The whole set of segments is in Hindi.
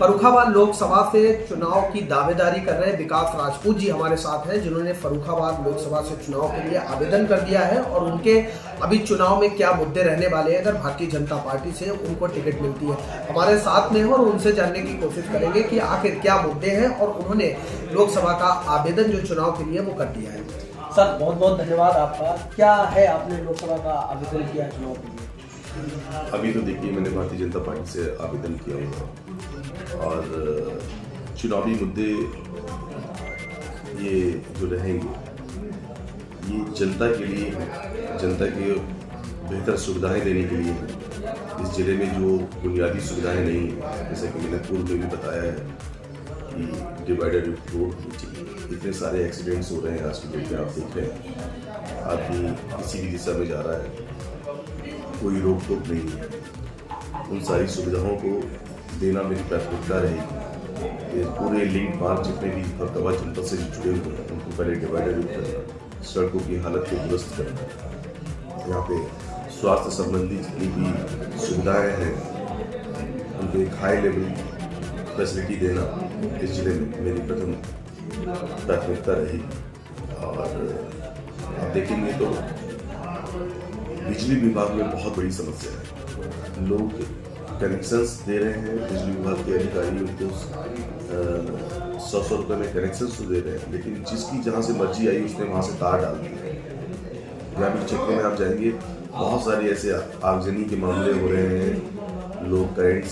फर्रुखाबाद लोकसभा से चुनाव की दावेदारी कर रहे विकास राजपूत जी हमारे साथ हैं, जिन्होंने फर्रुखाबाद लोकसभा से चुनाव के लिए आवेदन कर दिया है और उनके अभी चुनाव में क्या मुद्दे रहने वाले हैं अगर भारतीय जनता पार्टी से उनको टिकट मिलती है। हमारे साथ में है और उनसे जानने की कोशिश करेंगे कि आखिर क्या मुद्दे हैं और उन्होंने लोकसभा का आवेदन जो चुनाव के लिए वो कर दिया है। सर बहुत बहुत धन्यवाद आपका। क्या है, आपने लोकसभा का आवेदन किया चुनाव के लिए? अभी तो देखिए, मैंने भारतीय जनता पार्टी से आवेदन किया हुआ और चुनावी मुद्दे ये जो रहेंगे ये जनता के लिए है, जनता के बेहतर सुविधाएं देने के लिए है। इस जिले में जो बुनियादी सुविधाएं नहीं हैं, जैसे कि मैंने पूर्व में भी बताया है कि डिवाइडर रोड होनी चाहिए। इतने सारे एक्सीडेंट्स हो रहे हैं आज की डेट में, आप देख रहे हैं। आदमी किसी भी दिशा में जा रहा है, कोई रोक टोक नहीं है। उन सारी सुविधाओं को देना मेरी प्राथमिकता रहेगी। ये पूरे लिंक मार्ग जितने भी फर्रुखाबाद जनपद से जुड़े हुए हैं उनको पहले डिवाइडर रूप करना, सड़कों की हालत को दुरुस्त करना, यहाँ पे स्वास्थ्य संबंधी जितनी भी सुविधाएं हैं उनको एक हाई लेवल फैसिलिटी देना इस जिले में मेरी प्रथम प्राथमिकता रहेगी। और आप देखेंगे तो बिजली विभाग में बहुत बड़ी समस्या है। लोग कनेक्शंस दे रहे हैं, बिजली विभाग के अधिकारी उनको 100 रुपये में कनेक्शंस तो दे रहे हैं, लेकिन जिसकी जहाँ से मर्जी आई उसने वहाँ से तार डाल दी। ग्रामीण क्षेत्रों में आप जाएंगे, बहुत सारे ऐसे आगजनी के मामले हो रहे हैं। लोग करंट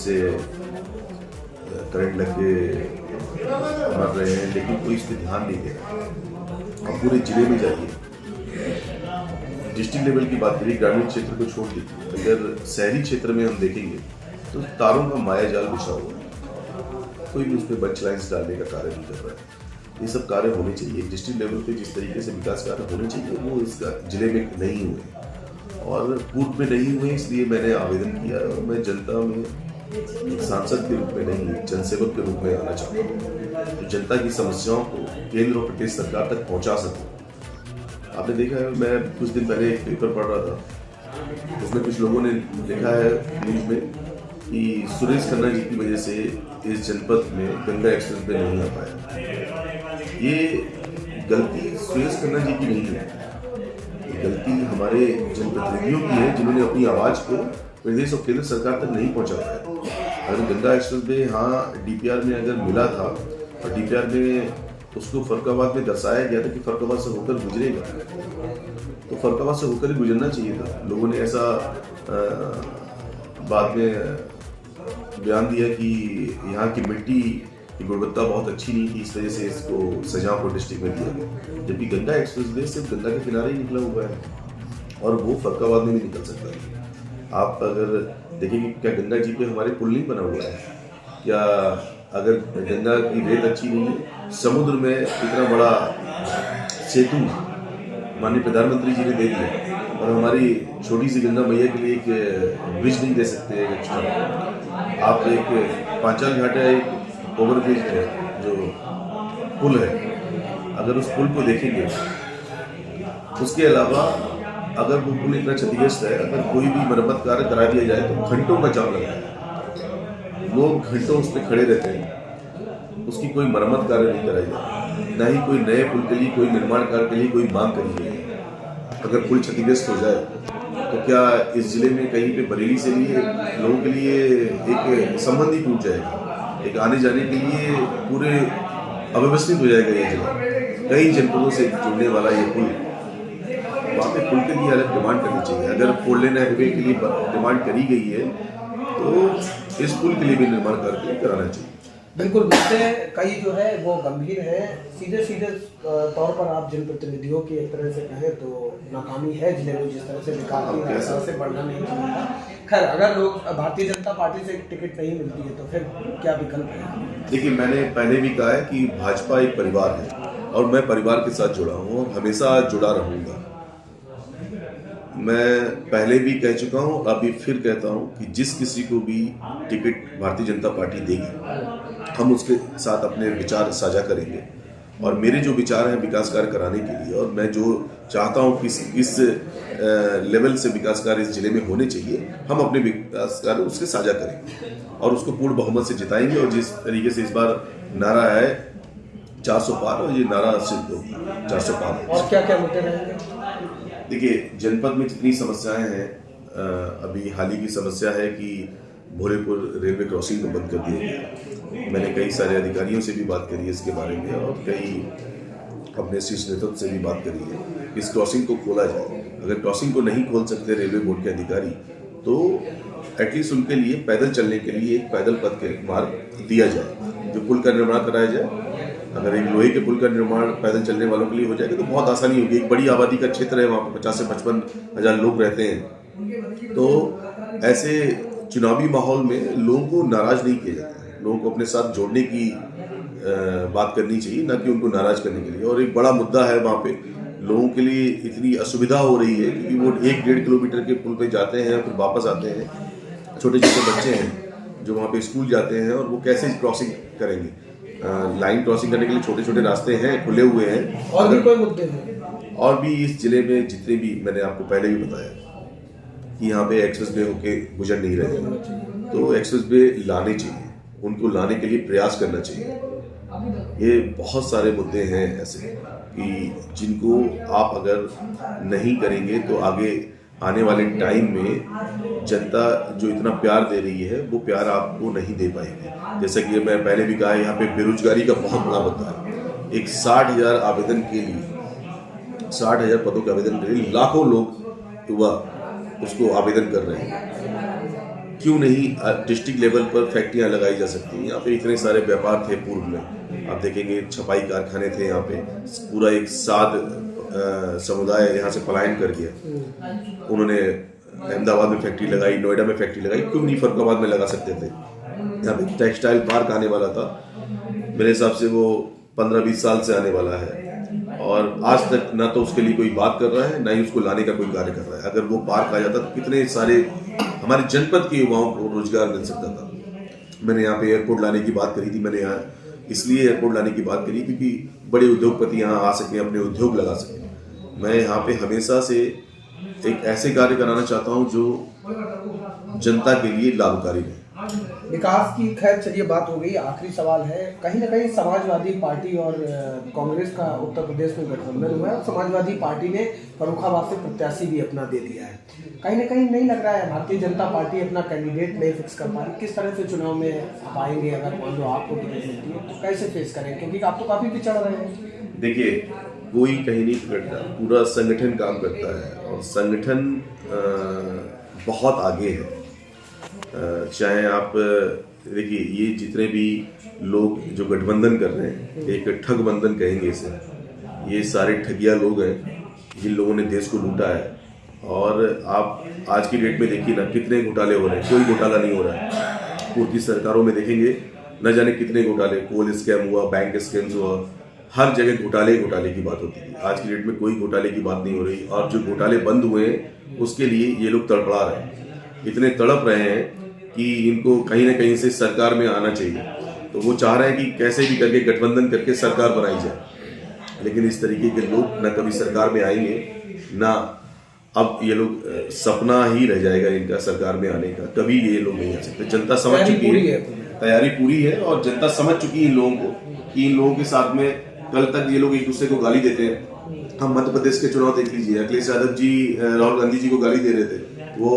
लग के मर रहे हैं, लेकिन कोई इस पर ध्यान नहीं दे रहा। आप पूरे जिले में जाइए, डिस्ट्रिक्ट लेवल की बात करिए, ग्रामीण क्षेत्र को छोड़ दीजिए, अगर शहरी क्षेत्र में हम देखेंगे तो तारों का माया जाल बिछा हुआ है। कोई भी उस पर बंच लाइन्स डालने का कार्य नहीं कर रहा है। ये सब कार्य होने चाहिए डिस्ट्रिक्ट लेवल पे। जिस तरीके से विकास कार्य होने चाहिए वो इस जिले में नहीं हुए और पूर्व में नहीं हुए, इसलिए मैंने आवेदन किया। और मैं जनता में एक सांसद के रूप में नहीं, एक जनसेवक के रूप में आना चाहता हूँ, तो जनता की समस्याओं को केंद्र और प्रदेश सरकार तक पहुँचा सकूँ। आपने देखा है, मैं कुछ दिन पहले एक पेपर पढ़ रहा था, उसमें कुछ लोगों ने लिखा है न्यूज़ में कि सुरेश खन्ना जी की वजह से इस जनपद में गंगा एक्सप्रेस वे नहीं आ पाया। ये गलती सुरेश खन्ना जी की नहीं है, ये गलती हमारे जनप्रतिनिधियों की है, जिन्होंने अपनी आवाज़ को प्रदेश और केंद्र सरकार तक नहीं पहुंचा पाया। अगर गंगा एक्सप्रेस वे हाँ डीपीआर में अगर मिला था और डीपीआर में उसको फर्रुखाबाद में दर्शाया गया था कि फर्रुखाबाद से होकर गुजरेगा, तो फर्रुखाबाद से होकर ही गुजरना चाहिए था। लोगों ने ऐसा बाद में बयान दिया कि यहाँ की मिट्टी की गुणवत्ता बहुत अच्छी नहीं थी, इस वजह से इसको शाहजहांपुर डिस्ट्रिक्ट में दिया गया। जबकि गंगा एक्सप्रेस वे सिर्फ गंगा के किनारे ही निकला हुआ है और वो फर्रुखाबाद में भी निकल सकता है। आप अगर देखेंगे क्या गंगा जी पे हमारे पुल नहीं बना हुआ है क्या? अगर गंगा की रेत अच्छी नहीं है, समुद्र में इतना बड़ा सेतु माननीय प्रधानमंत्री जी ने दे दिया और हमारी छोटी सी गंगा मैया के लिए एक ब्रिज नहीं दे सकते एक एक्स्ट्रा। आप एक पांचाल घाट है, एक ओवर ब्रिज है जो पुल है, अगर उस पुल को देखेंगे, उसके अलावा अगर वो पुल इतना क्षतिग्रस्त है, अगर कोई भी मरम्मत कार्य करा दिया जाए तो घंटों का जाम लगता है, लोग घंटों उस पर खड़े रहते हैं, उसकी कोई मरम्मत कार्य नहीं कराई जाती, ना ही कोई नए पुल के लिए, कोई निर्माण कार्य के लिए कोई मांग करी गई है। अगर पुल क्षतिग्रस्त हो जाए तो क्या इस जिले में कहीं पे बरेली से लिए लोगों के लिए एक संबंध ही टूट जाएगा, एक आने जाने के लिए पूरे अव्यवस्थित हो जाएगा ये जिला। कई जनपदों से जुड़ने वाला ये पुल, वहाँ पे पुल के लिए अलग डिमांड करनी चाहिए। अगर 4 लेन हाईवे के लिए डिमांड करी गई है तो इस पुल के लिए भी निर्माण करके कराना चाहिए। बिल्कुल, मुद्दे कई जो है वो गंभीर है। सीधे तौर पर आप जनप्रतिनिधियों की एक तरह से कहें तो नाकामी है जिले में, जिस तरह से विकास की तरह से बढ़ना नहीं चाहिए। खैर, अगर लोग भारतीय जनता पार्टी से टिकट नहीं मिलती है तो फिर क्या विकल्प है? देखिए, मैंने पहले भी कहा है कि भाजपा एक परिवार है और मैं परिवार के साथ जुड़ा हूँ और हमेशा जुड़ा रहूँगा। मैं पहले भी कह चुका हूँ, अभी फिर कहता हूँ कि जिस किसी को भी टिकट भारतीय जनता पार्टी देगी, हम उसके साथ अपने विचार साझा करेंगे और मेरे जो विचार हैं विकास कार्य कराने के लिए, और मैं जो चाहता हूँ कि इस लेवल से विकास कार्य इस जिले में होने चाहिए, हम अपने विकास कार्य उसके साझा करेंगे और उसको पूर्ण बहुमत से जिताएंगे। और जिस तरीके से इस बार नारा है 400 पार, और ये नारा सिद्ध होगी 400 पार। और क्या क्या मुद्दे रहेंगे? देखिए, जनपद में जितनी समस्याएं हैं, अभी हाल ही की समस्या है कि भोरेपुर रेलवे क्रॉसिंग को बंद कर दिया गया। मैंने कई सारे अधिकारियों से भी बात करी है इसके बारे में, और कई अपने शीर्ष नेतृत्व से भी बात करी है कि इस क्रॉसिंग को खोला जाए। अगर क्रॉसिंग को नहीं खोल सकते रेलवे बोर्ड के अधिकारी, तो एटलीस्ट उनके लिए पैदल चलने के लिए एक पैदल पथ के मार्ग दिया जाए, जो पुल का निर्माण कराया जाए। अगर एक लोहे के पुल का निर्माण पैदल चलने वालों के लिए हो जाएगा तो बहुत आसानी होगी। एक बड़ी आबादी का क्षेत्र है, वहाँ पर 50 से 55 हज़ार लोग रहते हैं। तो ऐसे चुनावी माहौल में लोगों को नाराज नहीं किया जाता है, लोगों को अपने साथ जोड़ने की बात करनी चाहिए, ना कि उनको नाराज करने के लिए। और एक बड़ा मुद्दा है वहाँ पे, लोगों के लिए इतनी असुविधा हो रही है क्योंकि वो 1-1.5 किलोमीटर के पुल पे जाते हैं, फिर वापस आते हैं। छोटे छोटे बच्चे हैं जो वहाँ पे स्कूल जाते हैं, और वो कैसे क्रॉसिंग करेंगे? लाइन क्रॉसिंग करने के लिए छोटे छोटे रास्ते हैं, खुले हुए हैं। और भी कोई मुद्दे हैं? और भी इस जिले में जितने भी, मैंने आपको पहले भी बताया कि यहाँ पे एक्सप्रेस वे होके गुजर नहीं रहे हैं, तो एक्सप्रेस वे लाने चाहिए, उनको लाने के लिए प्रयास करना चाहिए। ये बहुत सारे मुद्दे हैं ऐसे कि जिनको आप अगर नहीं करेंगे तो आगे आने वाले टाइम में जनता जो इतना प्यार दे रही है वो प्यार आपको नहीं दे पाएगी। जैसा कि मैं पहले भी कहा, यहाँ पे बेरोजगारी का बहुत बड़ा मुद्दा है। एक 60,000 आवेदन के लिए, 60,000 पदों के आवेदन के लिए लाखों लोग युवा उसको आवेदन कर रहे हैं। क्यों नहीं डिस्ट्रिक्ट लेवल पर फैक्ट्रियाँ लगाई जा सकती हैं? यहाँ पे इतने सारे व्यापार थे पूर्व में, आप देखेंगे छपाई कारखाने थे यहाँ पे, पूरा एक साथ समुदाय यहाँ से पलायन कर गया। उन्होंने अहमदाबाद में फैक्ट्री लगाई, नोएडा में फैक्ट्री लगाई, क्यों नहीं फरुखाबाद में लगा सकते थे? यहाँ पे टेक्सटाइल पार्क आने वाला था, मेरे हिसाब से वो 15-20 साल से आने वाला है, और आज तक ना तो उसके लिए कोई बात कर रहा है, ना ही उसको लाने का कोई कार्य कर रहा है। अगर वो पार्क आ जाता तो कितने सारे हमारे जनपद के युवाओं को रोजगार मिल सकता था। मैंने यहाँ पे एयरपोर्ट लाने की बात करी थी, मैंने यहाँ इसलिए एयरपोर्ट लाने की बात करी क्योंकि बड़े उद्योगपति यहाँ आ सकें, अपने उद्योग लगा सकें। मैं यहाँ पे हमेशा से एक ऐसे कार्य कराना चाहता हूँ जो जनता के लिए लाभकारी रहे। विकास की खैर चलिए बात हो गई, आखिरी सवाल है, कहीं ना कहीं समाजवादी पार्टी और कांग्रेस का उत्तर प्रदेश में गठबंधन हुआ है, और समाजवादी पार्टी ने फर्रुखाबाद से प्रत्याशी भी अपना दे दिया है। कहीं ना कहीं नहीं लग रहा है भारतीय जनता पार्टी अपना कैंडिडेट नहीं फिक्स कर पा रही? किस तरह से चुनाव में आप आएंगे? अगर मान लो आपको टिकट मिलती है तो कैसे फेस करें, क्योंकि आप तो काफी पिछड़ रहे हैं। देखिए, कोई कहीं नहीं पिछड़ता, पूरा संगठन काम करता है, और संगठन बहुत आगे है। चाहे आप देखिए, ये जितने भी लोग जो गठबंधन कर रहे हैं, एक ठग बंधन कहेंगे इसे, ये सारे ठगिया लोग हैं जिन लोगों ने देश को लूटा है। और आप आज की डेट में देखिए ना, कितने घोटाले हो रहे हैं, कोई घोटाला नहीं हो रहा है। पूर्व की सरकारों में देखेंगे न जाने कितने घोटाले, कोल स्कैम हुआ, बैंक स्कैम्स हुआ, हर जगह घोटाले घोटाले की बात होती थी। आज की डेट में कोई घोटाले की बात नहीं हो रही, और जो घोटाले बंद हुए उसके लिए ये लोग तड़पड़ा रहे हैं, इतने तड़प रहे हैं कि इनको कहीं ना कहीं से सरकार में आना चाहिए। तो वो चाह रहे हैं कि कैसे भी करके गठबंधन करके सरकार बनाई जाए, लेकिन इस तरीके के लोग न कभी सरकार में आएंगे, ना अब ये लोग सपना ही रह जाएगा इनका सरकार में आने का। कभी ये लोग नहीं आ सकते। जनता समझ चुकी है, तैयारी पूरी है, और जनता समझ चुकी है इन लोगों को कि इन लोगों के साथ में कल तक ये लोग एक दूसरे को गाली देते हैं। हम मध्य प्रदेश के चुनाव देख लीजिए, अखिलेश यादव जी राहुल गांधी जी को गाली दे रहे थे, वो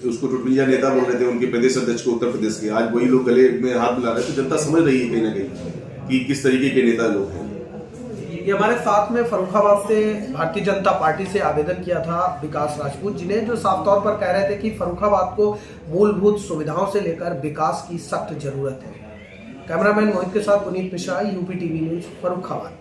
उसको टुटमिया नेता बोल रहे थे, उनके प्रदेश अध्यक्ष को उत्तर प्रदेश के। आज वही लोग गले में हाथ मिला रहे हैं। तो जनता समझ रही है कहीं ना कहीं कि किस तरीके के नेता लोग हैं। ये हमारे साथ में फर्रुखाबाद से भारतीय जनता पार्टी से आवेदन किया था विकास राजपूत जी ने, जो साफ तौर पर कह रहे थे कि फर्रुखाबाद को मूलभूत सुविधाओं से लेकर विकास की सख्त जरूरत है। कैमरामैन मोहित के साथ Puneet Mishra, UP TV news, Farrukhabad.